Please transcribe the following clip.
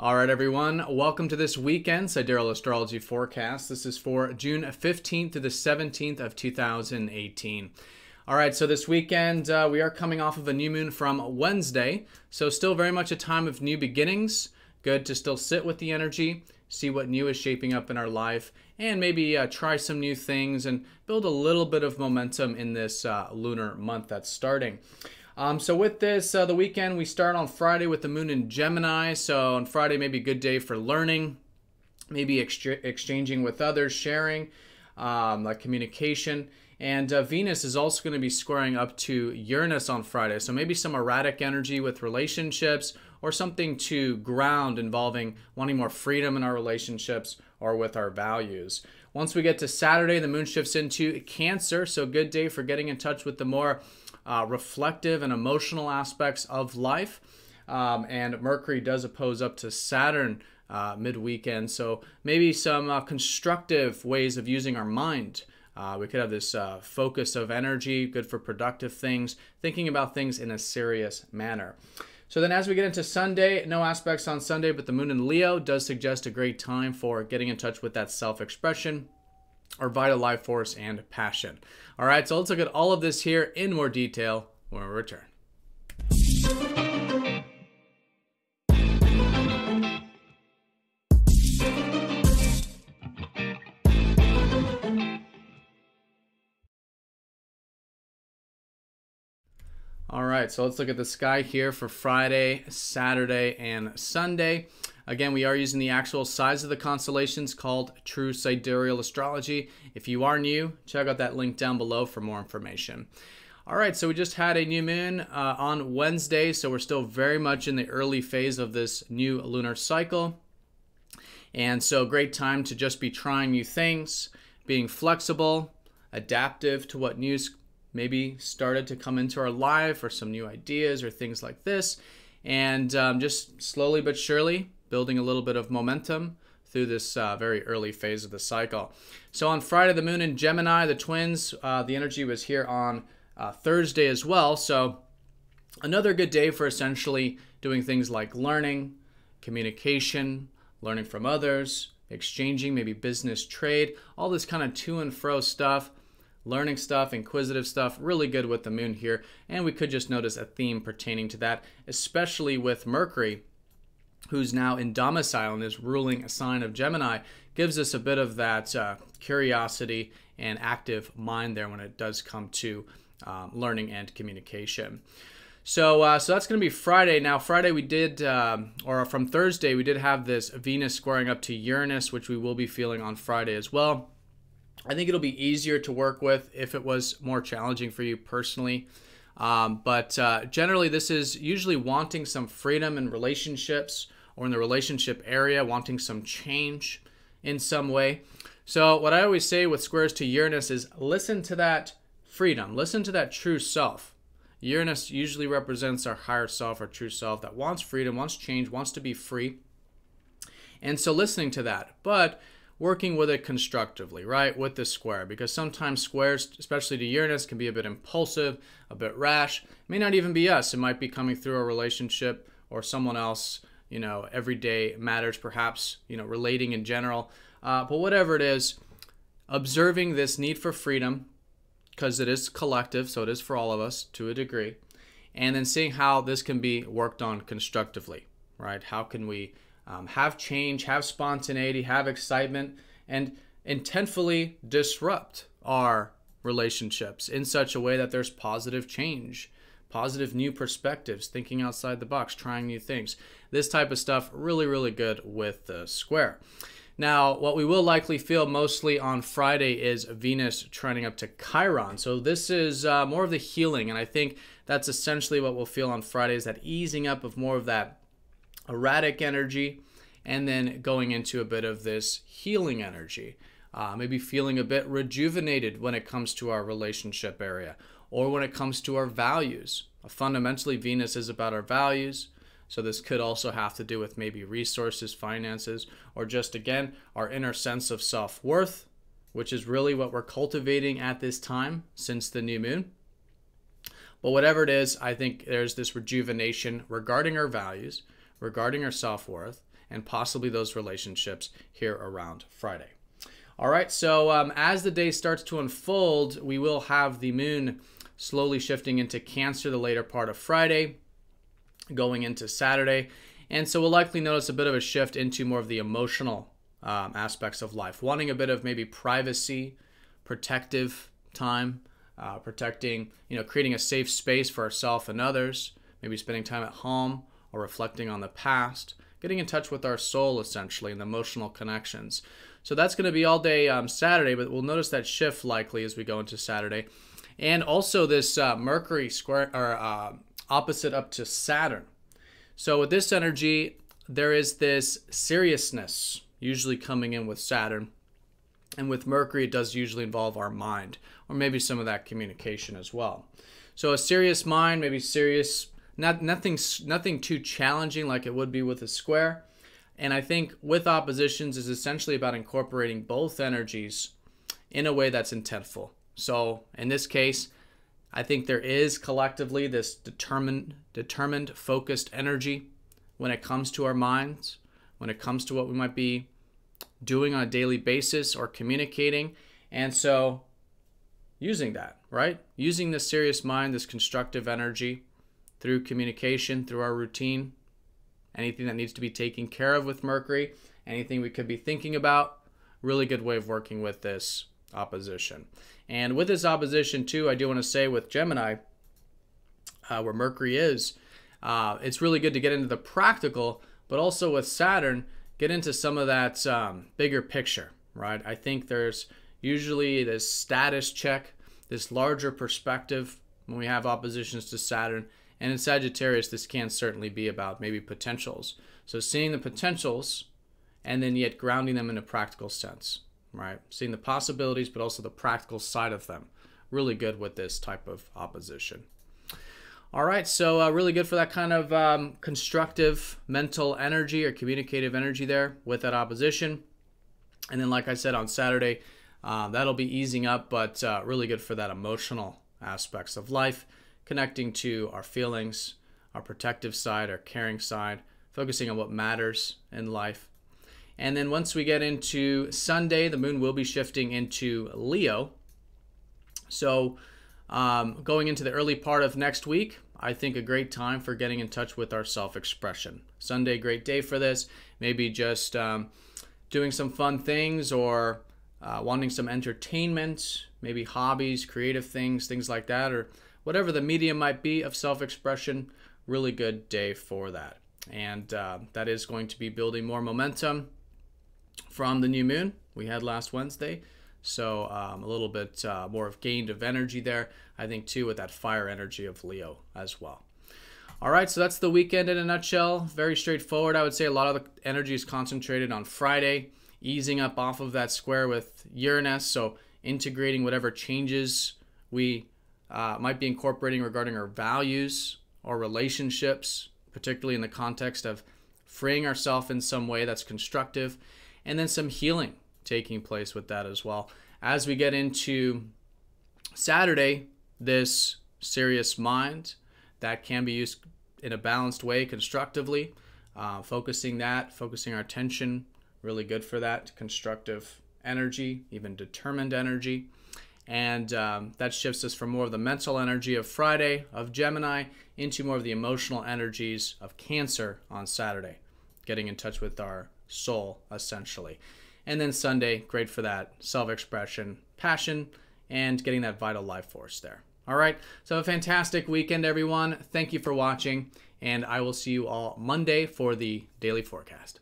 All right, everyone. Welcome to this weekend Sidereal Astrology forecast. This is for June 15th to the 17th of 2018. All right, so this weekend we are coming off of a new moon from Wednesday, so still very much a time of new beginnings. Good to still sit with the energy, see what new is shaping up in our life, and maybe try some new things and build a little bit of momentum in this lunar month that's starting. So with this, the weekend, we start on Friday with the moon in Gemini. So on Friday, maybe a good day for learning, maybe exchanging with others, sharing, like communication. And Venus is also going to be squaring up to Uranus on Friday. So maybe some erratic energy with relationships or something to ground involving wanting more freedom in our relationships or with our values. Once we get to Saturday, the moon shifts into Cancer. So good day for getting in touch with the more reflective and emotional aspects of life. And Mercury does oppose up to Saturn mid-weekend. So maybe some constructive ways of using our mind. We could have this focus of energy, good for productive things, thinking about things in a serious manner. So then as we get into Sunday, no aspects on Sunday, but the moon in Leo does suggest a great time for getting in touch with that self-expression or vital life force and passion. All right, so let's look at all of this here in more detail when we return. All right, so let's look at the sky here for Friday, Saturday, and Sunday. Again, we are using the actual size of the constellations called True Sidereal Astrology. If you are new, check out that link down below for more information. All right, so we just had a new moon on Wednesday, so we're still very much in the early phase of this new lunar cycle. And so great time to just be trying new things, being flexible, adaptive to what news maybe started to come into our life or some new ideas or things like this. And just slowly but surely building a little bit of momentum through this very early phase of the cycle. So on Friday, the moon in Gemini, the twins, the energy was here on Thursday as well. So another good day for essentially doing things like learning, communication, learning from others, exchanging, maybe business, trade, all this kind of to and fro stuff. Learning stuff, inquisitive stuff, really good with the moon here. And we could just notice a theme pertaining to that, especially with Mercury, who's now in domicile and is ruling a sign of Gemini, gives us a bit of that curiosity and active mind there when it does come to learning and communication. So that's going to be Friday. Now, Friday we did, or from Thursday, we did have this Venus squaring up to Uranus, which we will be feeling on Friday as well. I think it'll be easier to work with if it was more challenging for you personally. But generally, this is usually wanting some freedom in relationships or in the relationship area, wanting some change in some way. So what I always say with squares to Uranus is listen to that freedom. Listen to that true self. Uranus usually represents our higher self, our true self that wants freedom, wants change, wants to be free. And so listening to that. But working with it constructively, right, with the square, because sometimes squares, especially to Uranus, can be a bit impulsive, a bit rash. It may not even be us. It might be coming through a relationship or someone else, everyday matters, perhaps, relating in general. But whatever it is, observing this need for freedom, because it is collective, so it is for all of us to a degree, and then seeing how this can be worked on constructively, right? How can we have change, have spontaneity, have excitement, and intentfully disrupt our relationships in such a way that there's positive change, positive new perspectives, thinking outside the box, trying new things. This type of stuff, really, really good with the square. Now, what we will likely feel mostly on Friday is Venus trending up to Chiron. So this is more of the healing, and I think that's essentially what we'll feel on Friday, is that easing up of more of that erratic energy, and then going into a bit of this healing energy. Maybe feeling a bit rejuvenated when it comes to our relationship area or when it comes to our values. Fundamentally, Venus is about our values. So this could also have to do with maybe resources, finances, or just, again, our inner sense of self-worth, which is really what we're cultivating at this time since the new moon. But whatever it is, I think there's this rejuvenation regarding our values, regarding our self-worth, and possibly those relationships here around Friday. All right, so as the day starts to unfold, we will have the moon slowly shifting into Cancer the later part of Friday, going into Saturday. And so we'll likely notice a bit of a shift into more of the emotional aspects of life, wanting a bit of maybe privacy, protective time, protecting, creating a safe space for ourselves and others, maybe spending time at home or reflecting on the past, getting in touch with our soul essentially and the emotional connections. So that's going to be all day Saturday, but we'll notice that shift likely as we go into Saturday. And also this Mercury square or opposite up to Saturn. So with this energy, there is this seriousness usually coming in with Saturn. And with Mercury, it does usually involve our mind, or maybe some of that communication as well. So a serious mind, maybe serious, nothing too challenging like it would be with a square. And I think with oppositions is essentially about incorporating both energies in a way that's intentful. So in this case, I think there is collectively this determined, focused energy when it comes to our minds, when it comes to what we might be doing on a daily basis or communicating. And so using that, right? Using this serious mind, this constructive energy through communication, through our routine, anything that needs to be taken care of with Mercury, anything we could be thinking about, really good way of working with this opposition. And with this opposition too, I do want to say with Gemini, where Mercury is, it's really good to get into the practical, but also with Saturn, get into some of that bigger picture, right? I think there's usually this status check, this larger perspective when we have oppositions to Saturn. And in Sagittarius, this can certainly be about maybe potentials. So seeing the potentials and then yet grounding them in a practical sense, right? Seeing the possibilities, but also the practical side of them. Really good with this type of opposition. All right, so really good for that kind of constructive mental energy or communicative energy there with that opposition. And then, like I said, on Saturday, that'll be easing up, but really good for that emotional aspects of life, connecting to our feelings, our protective side, our caring side, focusing on what matters in life. And then once we get into Sunday, the moon will be shifting into Leo. So going into the early part of next week, I think a great time for getting in touch with our self-expression. Sunday, great day for this. Maybe just doing some fun things or wanting some entertainment, maybe hobbies, creative things like that, or whatever the medium might be of self-expression. Really good day for that. And that is going to be building more momentum from the new moon we had last Wednesday. So a little bit more of gained of energy there, I think, too, with that fire energy of Leo as well. All right, so that's the weekend in a nutshell. Very straightforward. I would say a lot of the energy is concentrated on Friday, easing up off of that square with Uranus. So integrating whatever changes we might be incorporating regarding our values or relationships, particularly in the context of freeing ourselves in some way that's constructive, and then some healing taking place with that as well. As we get into Saturday, this serious mind that can be used in a balanced way constructively, focusing our attention, really good for that constructive energy, even determined energy. And that shifts us from more of the mental energy of Friday, of Gemini, into more of the emotional energies of Cancer on Saturday, getting in touch with our soul, essentially. And then Sunday, great for that self-expression, passion, and getting that vital life force there. All right, so have a fantastic weekend, everyone. Thank you for watching, and I will see you all Monday for the daily forecast.